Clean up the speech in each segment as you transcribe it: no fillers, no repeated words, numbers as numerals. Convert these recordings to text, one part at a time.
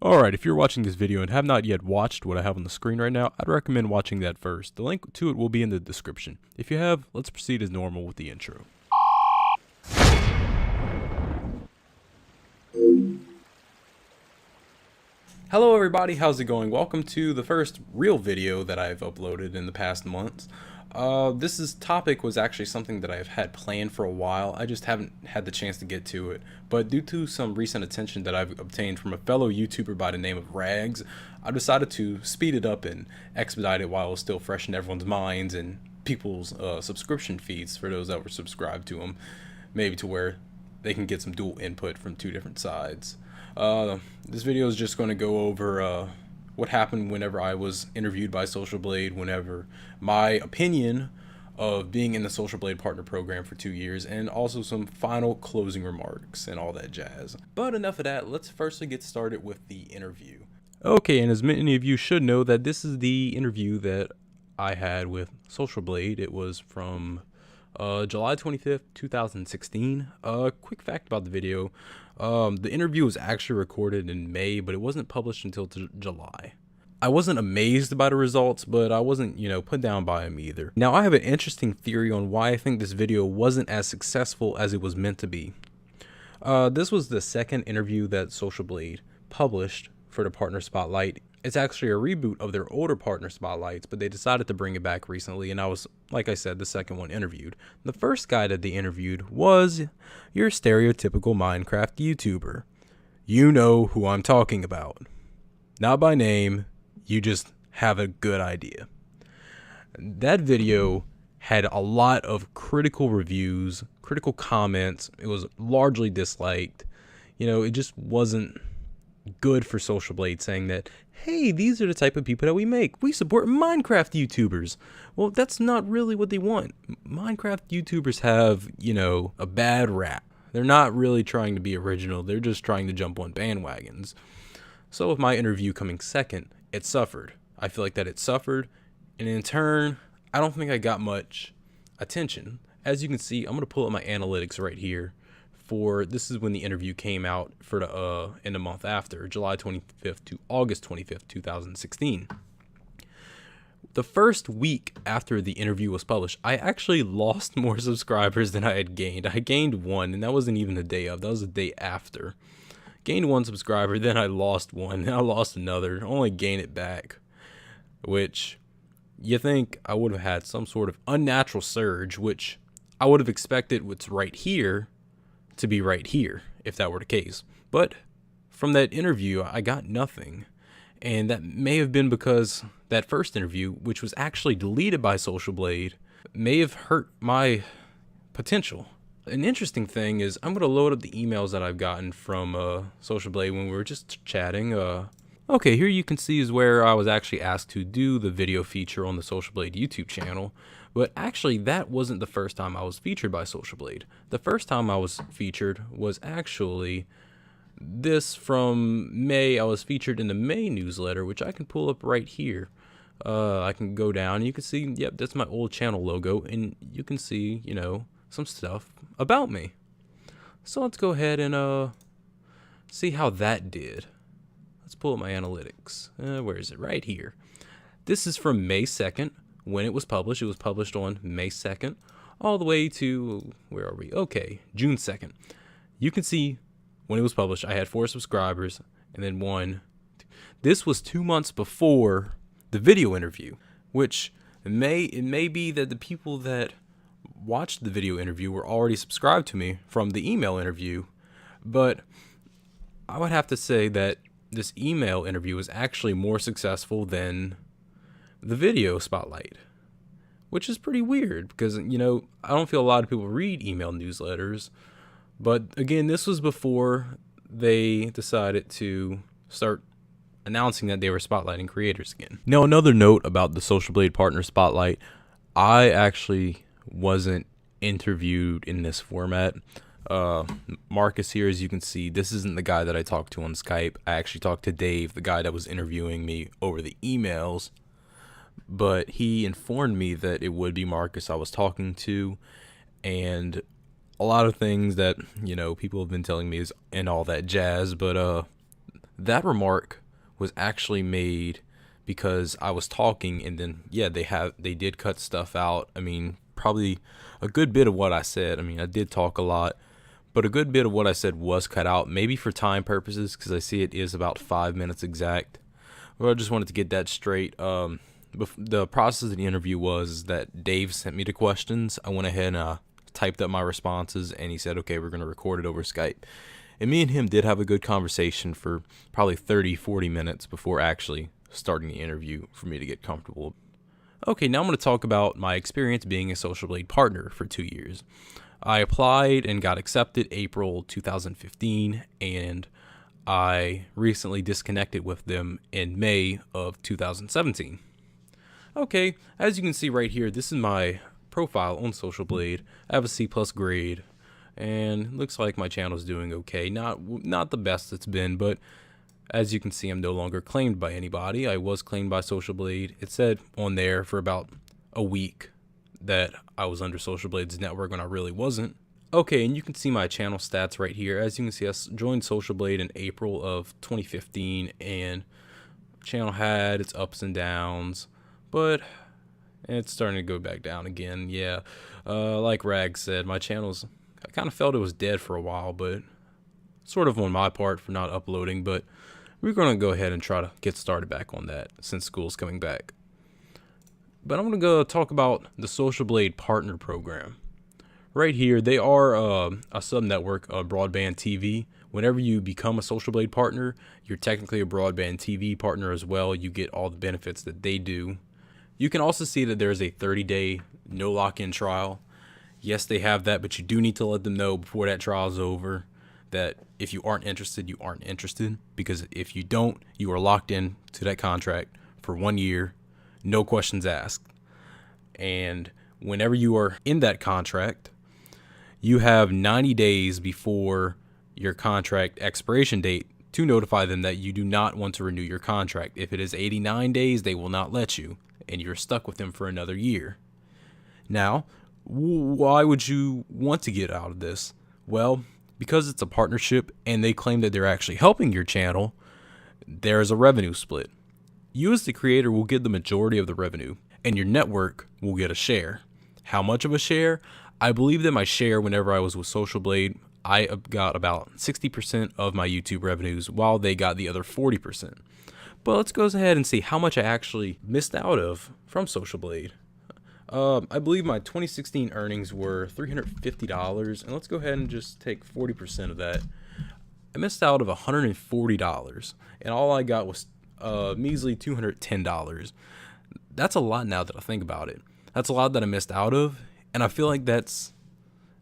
Alright, if you're watching this video and have not yet watched what I have on the screen right now, I'd recommend watching that first. The link to it will be in the description. If you have, let's proceed as normal with the intro. Hello everybody, how's it going? Welcome to the first real video that I've uploaded in the past months. This topic was actually something that I've had planned for a while. I just haven't had the chance to get to it. But due to some recent attention that I've obtained from a fellow YouTuber by the name of Rags, I decided to speed it up and expedite it while it was still fresh in everyone's minds and people's subscription feeds for those that were subscribed to them. Maybe to where they can get some dual input from two different sides. This video is just going to go over what happened whenever I was interviewed by SocialBlade, whenever my opinion of being in the SocialBlade partner program for 2 years, and also some final closing remarks and all that jazz. But enough of that, let's firstly get started with the interview. Okay, and as many of you should know, that this is the interview that I had with SocialBlade. It was from July 25th, 2016. Quick fact about the video. The interview was actually recorded in May, but it wasn't published until July. I wasn't amazed by the results, but I wasn't, put down by them either. Now, I have an interesting theory on why I think this video wasn't as successful as it was meant to be. This was the second interview that SocialBlade published for the Partner Spotlight. It's actually a reboot of their older Partner Spotlights, but they decided to bring it back recently, and I was, like I said, the second one interviewed. The first guy that they interviewed was your stereotypical Minecraft YouTuber. You know who I'm talking about. Not by name, you just have a good idea. That video had a lot of critical reviews, critical comments. It was largely disliked. It just wasn't good for SocialBlade saying that, hey, these are the type of people that we make. We support Minecraft YouTubers. Well, that's not really what they want. Minecraft YouTubers have, a bad rap. They're not really trying to be original. They're just trying to jump on bandwagons. So with my interview coming second, it suffered. I feel like that it suffered. And in turn, I don't think I got much attention. As you can see, I'm going to pull up my analytics right here. This is when the interview came out for the in the month after, July 25th to August 25th, 2016. The first week after the interview was published, I actually lost more subscribers than I had gained. I gained one, and that wasn't even the day of. That was the day after. Gained one subscriber, then I lost one, and I lost another. Only gained it back, which you think I would have had some sort of unnatural surge, which I would have expected what's right here to be right here, if that were the case. But from that interview, I got nothing. And that may have been because that first interview, which was actually deleted by SocialBlade, may have hurt my potential. An interesting thing is I'm going to load up the emails that I've gotten from SocialBlade when we were just chatting. Okay, here you can see is where I was actually asked to do the video feature on the SocialBlade YouTube channel. But actually, that wasn't the first time I was featured by SocialBlade. The first time I was featured was actually this from May. I was featured in the May newsletter, which I can pull up right here. I can go down. You can see, yep, that's my old channel logo. And you can see, some stuff about me. So let's go ahead and see how that did. Let's pull up my analytics. Where is it? Right here. This is from May 2nd. When it was published on May 2nd, all the way to, where are we? Okay, June 2nd. You can see when it was published, I had 4 subscribers and then 1. This was 2 months before the video interview, which it may be that the people that watched the video interview were already subscribed to me from the email interview, but I would have to say that this email interview was actually more successful than the video spotlight, which is pretty weird because, I don't feel a lot of people read email newsletters. But again, this was before they decided to start announcing that they were spotlighting creators again. Now, another note about the SocialBlade Partner Spotlight, I actually wasn't interviewed in this format. Marcus here, as you can see, this isn't the guy that I talked to on Skype. I actually talked to Dave, the guy that was interviewing me over the emails. But he informed me that it would be Marcus I was talking to, and a lot of things that, people have been telling me is and all that jazz, but That remark was actually made because I was talking, and then yeah, they did cut stuff out. I mean, probably a good bit of what I said. I mean, I did talk a lot, but a good bit of what I said was cut out, maybe for time purposes, because I see it is about 5 minutes exact. Well, I just wanted to get that straight. The process of the interview was that Dave sent me the questions. I went ahead and typed up my responses, and he said, okay, we're going to record it over Skype. And me and him did have a good conversation for probably 30, 40 minutes before actually starting the interview for me to get comfortable. Okay, now I'm going to talk about my experience being a SocialBlade partner for 2 years. I applied and got accepted April 2015, and I recently disconnected with them in May of 2017. Okay, as you can see right here, this is my profile on SocialBlade. I have a C+ grade, and looks like my channel's doing okay. Not the best it's been, but as you can see, I'm no longer claimed by anybody. I was claimed by SocialBlade. It said on there for about a week that I was under SocialBlade's network when I really wasn't. Okay, and you can see my channel stats right here. As you can see, I joined SocialBlade in April of 2015, and channel had its ups and downs, but it's starting to go back down again. Yeah, like Rag said, my channel's, I kind of felt it was dead for a while, but sort of on my part for not uploading, but we're going to go ahead and try to get started back on that since school's coming back. But I'm going to go talk about the SocialBlade Partner Program. Right here, they are a sub-network of broadband TV. Whenever you become a SocialBlade partner, you're technically a broadband TV partner as well. You get all the benefits that they do. You can also see that there's a 30-day no lock-in trial. Yes, they have that, but you do need to let them know before that trial is over that if you aren't interested, you aren't interested. Because if you don't, you are locked in to that contract for 1 year. No questions asked. And whenever you are in that contract, you have 90 days before your contract expiration date to notify them that you do not want to renew your contract. If it is 89 days, they will not let you, and you're stuck with them for another year. Now, why would you want to get out of this? Well, because it's a partnership and they claim that they're actually helping your channel, there's a revenue split. You as the creator will get the majority of the revenue, and your network will get a share. How much of a share? I believe that my share whenever I was with SocialBlade, I got about 60% of my YouTube revenues while they got the other 40%. But let's go ahead and see how much I actually missed out of from SocialBlade. I believe my 2016 earnings were $350, and let's go ahead and just take 40% of that. I missed out of $140, and all I got was measly $210. That's a lot now that I think about it. That's a lot that I missed out of, and I feel like that's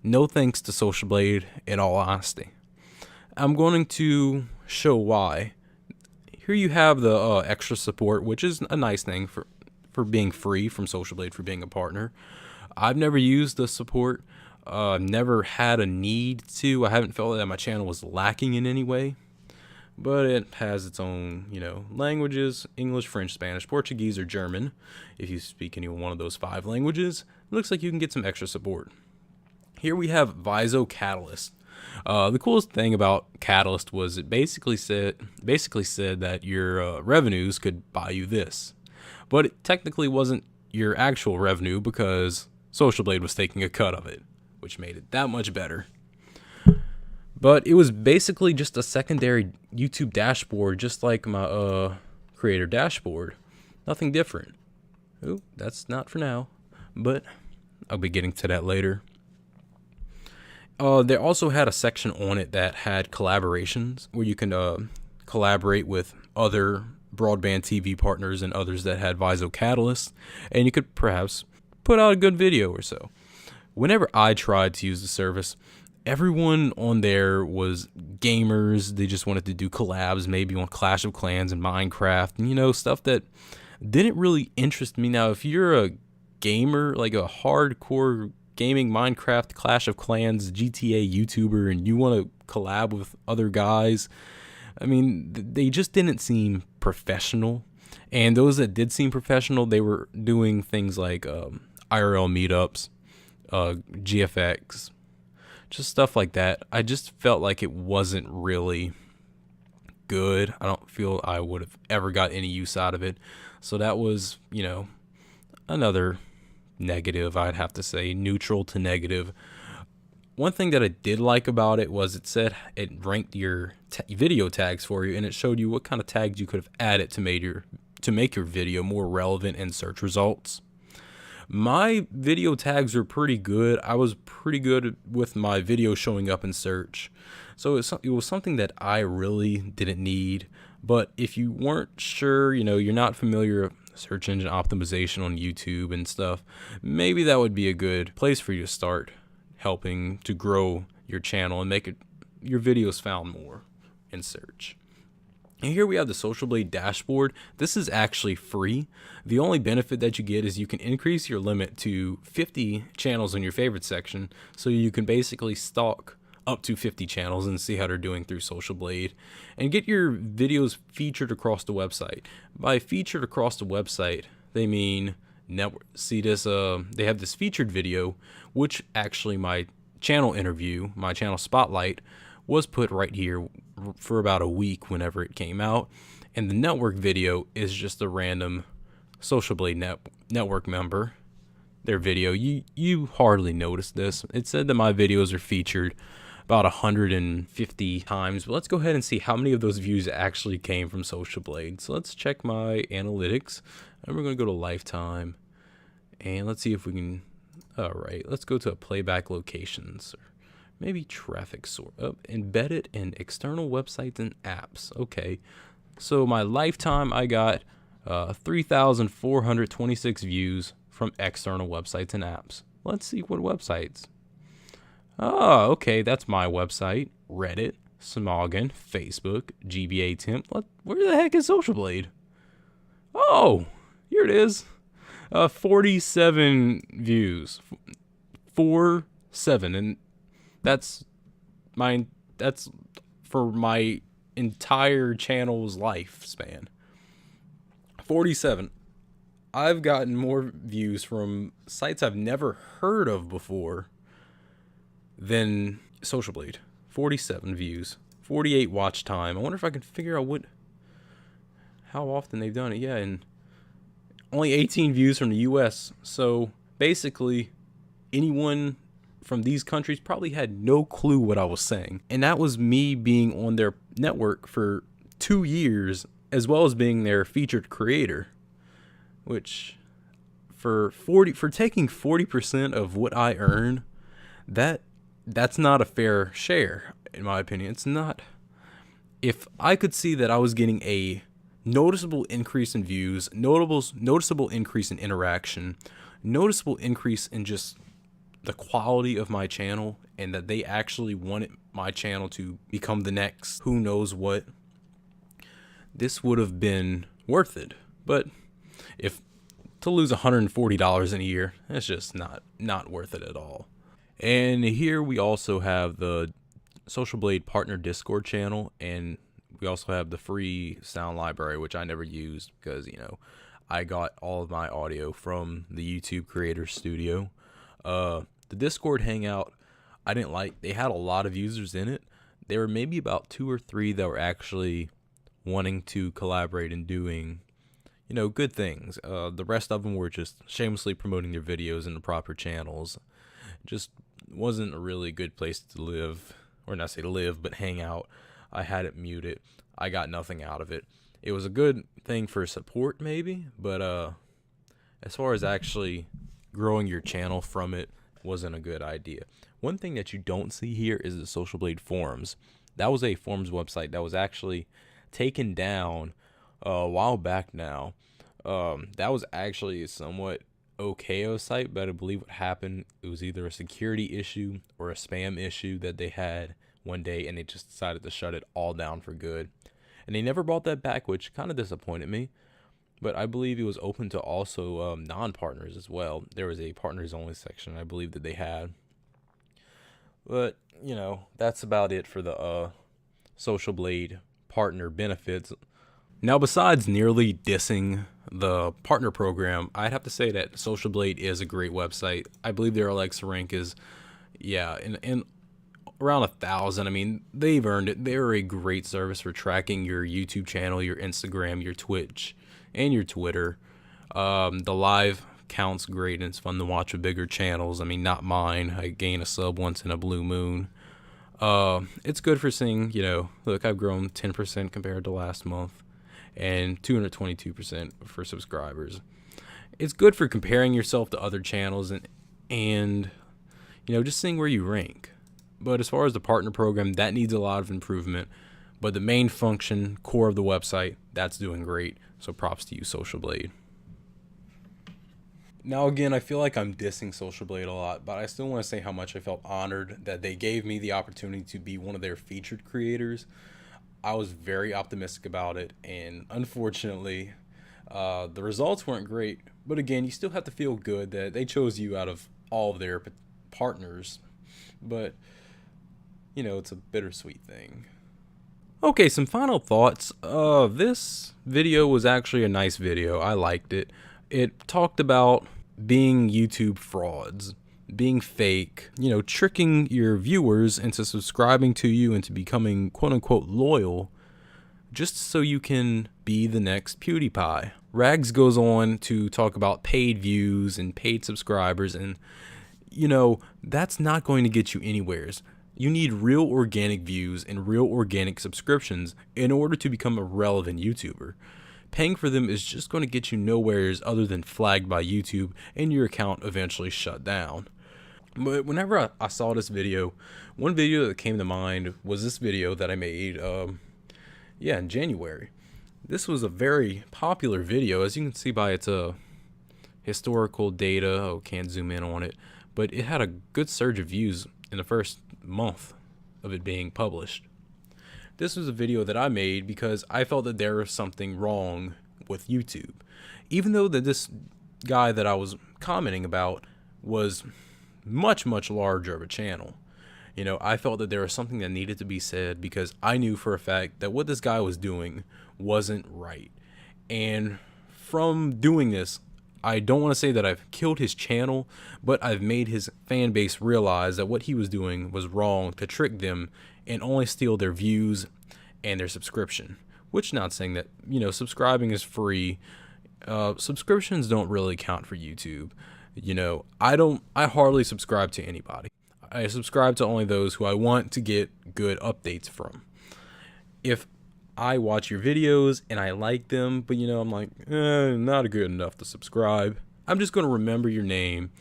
no thanks to SocialBlade in all honesty. I'm going to show why. Here you have the extra support, which is a nice thing for being free from SocialBlade, for being a partner. I've never used the support. Never had a need to. I haven't felt that my channel was lacking in any way. But it has its own, languages: English, French, Spanish, Portuguese, or German. If you speak any one of those 5 languages, it looks like you can get some extra support. Here we have Viso Catalyst. The coolest thing about Catalyst was it basically said that your revenues could buy you this. But it technically wasn't your actual revenue because SocialBlade was taking a cut of it, which made it that much better. But it was basically just a secondary YouTube dashboard, just like my creator dashboard. Nothing different. Ooh, that's not for now, but I'll be getting to that later. They also had a section on it that had collaborations, where you can collaborate with other broadband TV partners and others that had Viso Catalyst, and you could perhaps put out a good video or so. Whenever I tried to use the service, everyone on there was gamers. They just wanted to do collabs, maybe on Clash of Clans and Minecraft, and stuff that didn't really interest me. Now, if you're a gamer, like a hardcore gaming Minecraft, Clash of Clans, GTA YouTuber, and you want to collab with other guys, I mean, they just didn't seem professional. And those that did seem professional, they were doing things like IRL meetups, GFX, just stuff like that. I just felt like it wasn't really good. I don't feel I would have ever got any use out of it. So that was, you know, another negative, I'd have to say, neutral to negative. One thing that I did like about it was it said it ranked your video tags for you, and it showed you what kind of tags you could have added to make your video more relevant in search results. My video tags were pretty good. I was pretty good with my video showing up in search. So it was something that I really didn't need. But if you weren't sure, you know, you're not familiar with search engine optimization on YouTube and stuff, maybe that would be a good place for you to start helping to grow your channel and make your videos found more in search. And here we have the SocialBlade dashboard. This is actually free. The only benefit that you get is you can increase your limit to 50 channels in your favorite section, so you can basically stalk up to 50 channels and see how they're doing through SocialBlade and get your videos featured across the website. By featured across the website, they mean network. See this, they have this featured video, which actually my channel interview, my channel spotlight, was put right here for about a week whenever it came out. And the network video is just a random SocialBlade network member, their video. You hardly notice this. It said that my videos are featured about 150 times, but let's go ahead and see how many of those views actually came from SocialBlade. So let's check my analytics, and we're going to go to lifetime, and let's see if we can, all right, let's go to playback locations, or maybe traffic source, embedded in external websites and apps. Okay, so my lifetime, I got 3,426 views from external websites and apps. Let's see what websites. Oh, okay, that's my website, Reddit, Smoggin, Facebook, GBA Temp. Where the heck is SocialBlade? Oh, here it is. 47 views. 47, and that's for my entire channel's lifespan. 47. I've gotten more views from sites I've never heard of before than SocialBlade. 47 views, 48 watch time. I wonder if I can figure out how often they've done it. Yeah, and only 18 views from the US. So basically, anyone from these countries probably had no clue what I was saying. And that was me being on their network for 2 years, as well as being their featured creator, which for taking 40% of what I earn, that's not a fair share, in my opinion. It's not. If I could see that I was getting a noticeable increase in views, noticeable increase in interaction, noticeable increase in just the quality of my channel, and that they actually wanted my channel to become the next who knows what, this would have been worth it. But if to lose $140 in a year, that's just not worth it at all. And here we also have the SocialBlade partner Discord channel, and we also have the free sound library, which I never used because, you know, I got all of my audio from the YouTube Creator Studio. The Discord Hangout, I didn't like. They had a lot of users in it. There were maybe about 2 or 3 that were actually wanting to collaborate and doing, you know, good things. The rest of them were just shamelessly promoting their videos in the proper channels. Just wasn't a really good place to live, or not say live, but hang out. I had it muted. I got nothing out of it. It was a good thing for support maybe, but as far as actually growing your channel from it, wasn't a good idea. One thing that you don't see here is the SocialBlade forums. That was a forums website that was actually taken down a while back now. That was actually a somewhat okay site, but I believe what happened, it was either a security issue or a spam issue that they had one day, and they just decided to shut it all down for good. And they never brought that back, which kind of disappointed me. But I believe it was open to also non-partners as well. There was a partners only section I believe that they had. But, you know, that's about it for the SocialBlade partner benefits. Now, besides nearly dissing the partner program, I'd have to say that SocialBlade is a great website. I believe their Alexa rank is, yeah, and around 1,000. I mean, they've earned it. They're a great service for tracking your YouTube channel, your Instagram, your Twitch, and your Twitter. The live count's great, and it's fun to watch with bigger channels. I mean, not mine. I gain a sub once in a blue moon. It's good for seeing, look, I've grown 10% compared to last month and 222% for subscribers. It's good for comparing yourself to other channels and just seeing where you rank. But as far as the partner program, that needs a lot of improvement. But the main function, core of the website, that's doing great. So props to you, SocialBlade. Now, again, I feel like I'm dissing SocialBlade a lot, but I still want to say how much I felt honored that they gave me the opportunity to be one of their featured creators. I was very optimistic about it, and unfortunately, the results weren't great. But again, you still have to feel good that they chose you out of all of their partners. But, it's a bittersweet thing. Okay, some final thoughts. This video was actually a nice video. I liked it. It talked about being YouTube frauds, being fake, tricking your viewers into subscribing to you and to becoming quote unquote loyal just so you can be the next PewDiePie. Rags goes on to talk about paid views and paid subscribers, and that's not going to get you anywheres. You need real organic views and real organic subscriptions in order to become a relevant YouTuber. Paying for them is just going to get you nowheres other than flagged by YouTube and your account eventually shut down. But whenever I saw this video, one video that came to mind was this video that I made in January. This was a very popular video, as you can see by its historical data. Can't zoom in on it, but it had a good surge of views in the first month of it being published. This was a video that I made because I felt that there was something wrong with YouTube. Even though that this guy that I was commenting about was much, much larger of a channel, I felt that there was something that needed to be said because I knew for a fact that what this guy was doing wasn't right. And from doing this, I don't want to say that I've killed his channel, but I've made his fan base realize that what he was doing was wrong, to trick them and only steal their views and their subscription. Which, not saying that, subscribing is free. Subscriptions don't really count for YouTube. I hardly subscribe to anybody. I subscribe to only those who I want to get good updates from. If I watch your videos and I like them, but I'm like, not good enough to subscribe, I'm just going to remember your name.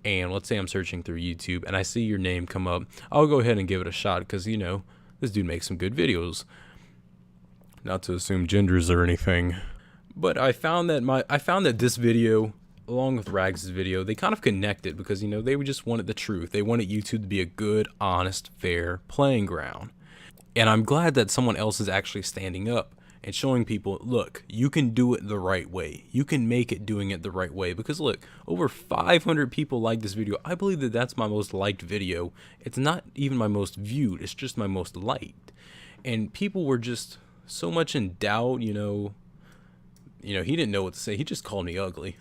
And let's say I'm searching through YouTube and I see your name come up, I'll go ahead and give it a shot because, this dude makes some good videos. Not to assume genders or anything, but I found that this video, along with Rags' video, they kind of connected because, they just wanted the truth. They wanted YouTube to be a good, honest, fair playing ground. And I'm glad that someone else is actually standing up and showing people, look, you can do it the right way. You can make it doing it the right way. Because look, over 500 people liked this video. I believe that that's my most liked video. It's not even my most viewed. It's just my most liked. And people were just so much in doubt, he didn't know what to say. He just called me ugly.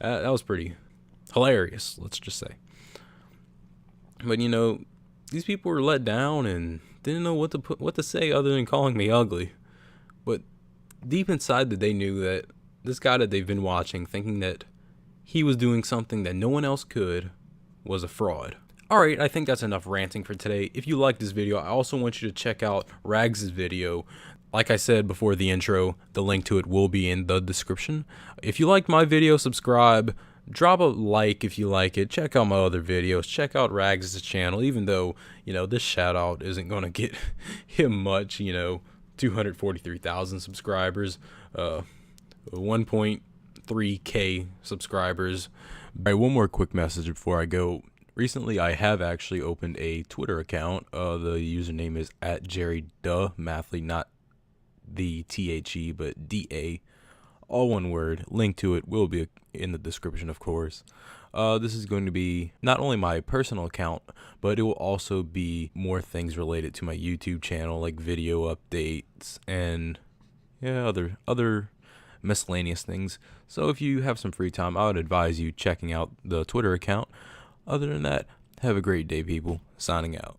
That was pretty hilarious, let's just say. But, these people were let down and didn't know what to say other than calling me ugly. But deep inside that they knew that this guy that they've been watching, thinking that he was doing something that no one else could, was a fraud. Alright, I think that's enough ranting for today. If you like this video, I also want you to check out Rags' video. Like I said before the intro, the link to it will be in the description. If you liked my video, subscribe. Drop a like if you like it. Check out my other videos. Check out Rags' channel, even though, this shout out isn't going to get him much, 243,000 subscribers, 1.3K subscribers. All right, one more quick message before I go. Recently, I have actually opened a Twitter account. The username is @JerryDaMathlete, not the THE, but DA. All one word. Link to it will be in the description, of course. This is going to be not only my personal account, but it will also be more things related to my YouTube channel, like video updates and other miscellaneous things. So if you have some free time, I would advise you checking out the Twitter account. Other than that, have a great day, people. Signing out.